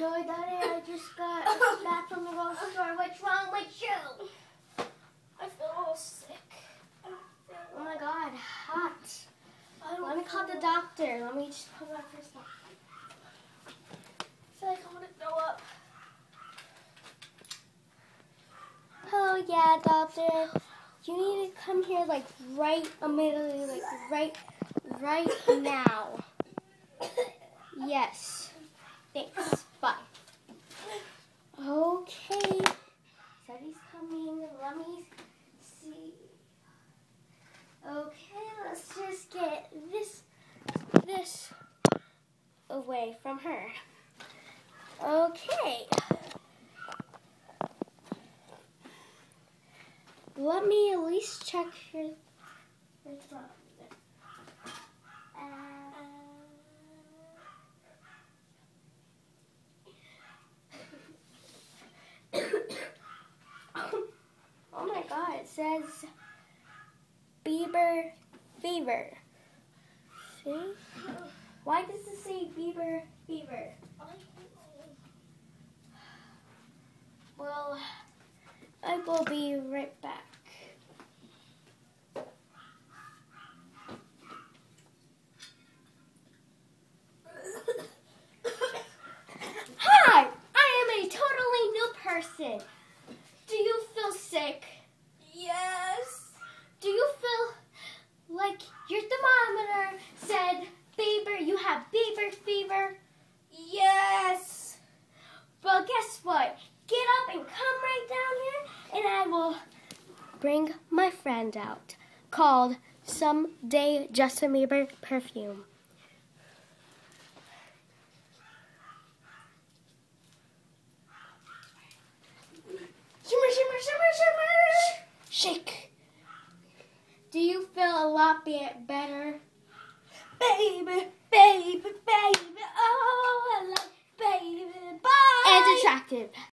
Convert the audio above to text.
No, Daddy, I just got back from the grocery store. What's wrong with you? I feel a little sick. Oh my God, hot. Let me call the doctor. Let me just put my first on. I feel like I want to throw up. Oh yeah, doctor. You need to come here like right immediately, like right now. Yes. Thanks. Bye. Okay. Said he's coming. Let me see. Okay, let's just get this away from her. Okay. Let me at least check her throat. Oh my God, it says Bieber fever. See? Why does it say Bieber fever? Well, I will be right back. Hi, I am a totally new person. Do you feel sick? Yes. Do you feel like your thermometer said you have Bieber fever? Yes. Well, guess what? Get up and come right down here, and I will bring my friend out called Someday Justin Bieber perfume. Shimmer, shimmer, shimmer, shimmer. Shake. Do you feel a lot better? Baby.